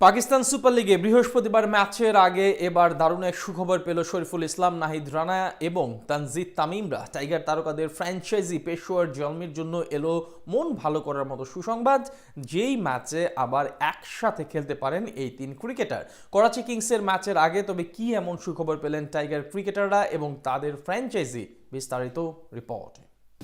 Pakistan super লিগে বৃহস্পতিবার ম্যাচের আগে এবার দারুণ এক সুখবর পেল শরীফুল ইসলাম, নাহিদ রানা এবং তানজিদ তামিমরা। টাইগার তারকাদের ফ্র্যাঞ্চাইজি পেশোয়ার জলমির জন্য এলো মন ভালো করার মতো সুসংবাদ। যেই ম্যাচে আবার একসাথে খেলতে পারেন এই তিন ক্রিকেটার। করাচি কিংসের ম্যাচের আগে তবে কি এমন সুখবর পেলেন টাইগার ক্রিকেটাররা এবং তাদের ফ্র্যাঞ্চাইজি, বিস্তারিত রিপোর্ট।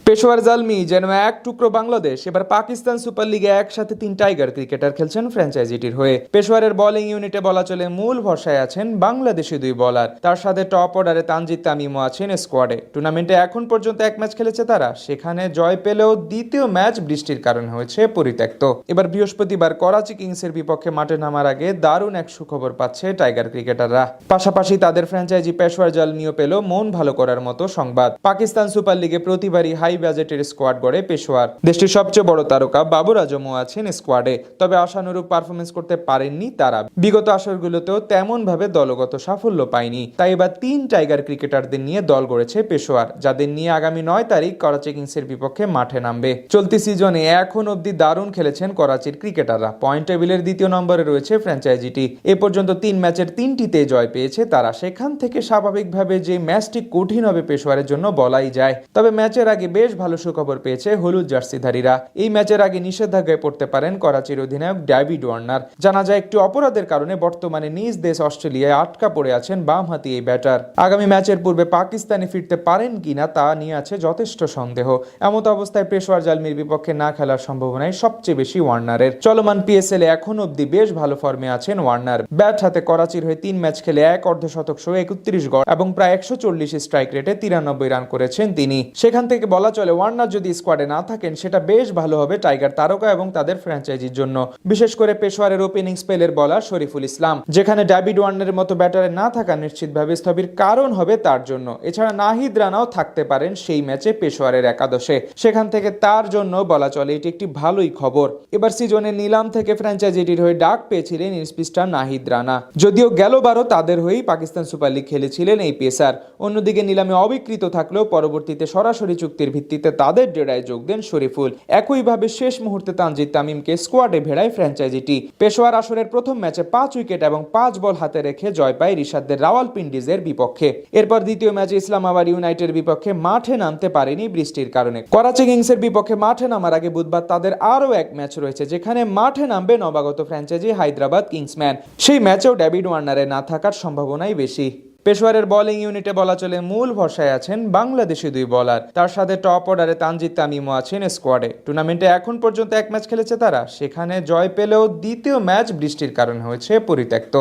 পেশোয়ার জালমি যেন এক টুকরো বাংলাদেশ। এবার পাকিস্তান সুপার লিগে একসাথে তিন টাইগার ক্রিকেটার খেলছেন ফ্র্যাঞ্চাইজিটির হয়ে। পেশোয়ারের বোলিং ইউনিটে বলা চলে মূল ভরসায় আছেন বাংলাদেশি দুই বোলার, তার সাথে টপ অর্ডারে তানজিদ তামিমও আছেন স্কোয়াডে। টুর্নামেন্টে এখন পর্যন্ত এক ম্যাচ খেলেছে তারা, সেখানে জয় পেলেও দ্বিতীয় ম্যাচ বৃষ্টির কারণে হয়েছে পরিত্যক্ত। এবার বৃহস্পতিবার করাচি কিংসের বিপক্ষে মাঠে নামার আগে দারুণ এক সুখবর পাচ্ছে টাইগার ক্রিকেটাররা। পাশাপাশি তাদের ফ্র্যাঞ্চাইজি পেশোয়ার জালমিও পেল মন ভালো করার মতো সংবাদ। পাকিস্তান সুপার লিগে প্রতিবারই হাই বাজেটের স্কোয়াড গড়ে পেশোয়ার। দেশটির সবচেয়ে বড় তারকা বাবর আজমও আছেন স্কোয়াডে, তবে আশানুরূপ পারফরমেন্স করতে পারেননি তারা। বিগত আসরগুলোতেও তেমন ভাবে দলগত সাফল্য পায়নি, তাই এবার তিন টাইগার ক্রিকেটারদের নিয়ে দল গড়েছে পেশোয়ার, যাদের নিয়ে আগামী 9 তারিখ করাচি কিংসের বিপক্ষে মাঠে নামবে। চলতি সিজনে এখন অব্দি দারুণ খেলেছেন করাচির ক্রিকেটাররা। পয়েন্ট টেবিলের দ্বিতীয় নম্বরে রয়েছে ফ্র্যাঞ্চাইজিটি। এ পর্যন্ত 3 ম্যাচের 3টিতে জয় পেয়েছে তারা। সেখান থেকে স্বাভাবিকভাবে যে ম্যাচটি কঠিন হবে পেশোয়ারের জন্য বলাই যায়। তবে ম্যাচের আগে বেশ ভালো সুখবর পেয়েছে হলুদ জার্সিধারীরা। এই ম্যাচের আগে নিষেধাজ্ঞায় পড়তে পারেন করাচির অধিনায়ক ডেভিড ওয়ার্নার। জানা যায় একটি অপরাধের কারণে বর্তমানে নিজ দেশ অস্ট্রেলিয়ায় আটকা পড়ে আছেন বামহাতি এই ব্যাটার। আগামী ম্যাচের পূর্বে পাকিস্তানে ফিরতে পারেন কিনা তা নিয়ে আছে যথেষ্ট সন্দেহ। এমত অবস্থায় পেশোয়ার জালমির বিপক্ষে না খেলার সম্ভাবনাই সবচেয়ে বেশি ওয়ার্নারের। চলমান পিএসএল এ এখন অব্দি বেশ ভালো ফর্মে আছেন ওয়ার্নার। ব্যাট হাতে করাচির হয়ে 3 ম্যাচ খেলে এক অর্ধশতক সহ 31 গড় এবং প্রায় 140 স্ট্রাইক রেটে 93 রান করেছেন তিনি। সেখান থেকে বলা চলে ওয়ার্নার যদি স্কোয়াডে না থাকেন সেটা বেশ ভালো হবে টাইগার তারকা এবং তাদের ফ্র্যাঞ্চাইজির জন্য। বিশেষ করে পেশোয়ারের ওপেনিং স্পেলের বলার শরীফুল ইসলাম, যেখানে ডেভিড ওয়ার্নারের মতো ব্যাটারে না থাকা নিশ্চিতভাবে স্থবির কারণ হবে তার জন্য। এছাড়া নাহিদ রানাও থাকতে পারেন সেই ম্যাচে পেশোয়ারের একাদশে। সেখান থেকে তার জন্য বলা চলে এটি একটি ভালোই খবর। এবার সিজনে নিলাম থেকে ফ্র্যাঞ্চাইজিটির হয়ে ডাক পেয়েছিলেন স্পিস্টার নাহিদ রানা, যদিও গেলবারও তাদের হয়েই পাকিস্তান সুপার লিগ খেলেছিলেন এই পেসার। অন্যদিকে নিলামে অবিকৃত থাকলেও পরবর্তীতে সরাসরি চুক্তির ভিত্তিতে তাদের ডেরায় যোগ দেন শরীফুল। একইভাবে শেষ মুহূর্তে তানজিদ তামিমকে স্কোয়াডে ভেড়ায় ফ্র্যাঞ্চাইজিটি। পেশোয়ার আসরের প্রথম ম্যাচে 5 উইকেট এবং 5 বল হাতে রেখে জয় পায় রিশাদদের রাওয়ালপিন্ডিজের বিপক্ষে। এরপর দ্বিতীয় ম্যাচে ইসলামাবাদ ইউনাইটেড বিপক্ষে মাঠে নামতে পারেনি বৃষ্টির কারণে। করাচি কিংসের বিপক্ষে মাঠে নামার আগে বুধবার তাদের আরও এক ম্যাচ রয়েছে, যেখানে মাঠে নামবে নবাগত ফ্র্যাঞ্চাইজি হায়দ্রাবাদ কিংসম্যান। সেই ম্যাচেও ডেভিড ওয়ার্নারের না থাকার সম্ভাবনাই বেশি। পেশোয়ারের বোলিং ইউনিটে বলা চলে মূল ভরসায় আছেন বাংলাদেশি দুই বোলার, তার সাথে টপ অর্ডারে তানজিদ তামিমও আছেন স্কোয়াডে। টুর্নামেন্টে এখন পর্যন্ত এক ম্যাচ খেলেছে তারা, সেখানে জয় পেলেও দ্বিতীয় ম্যাচ বৃষ্টির কারণে হয়েছে পরিত্যক্ত।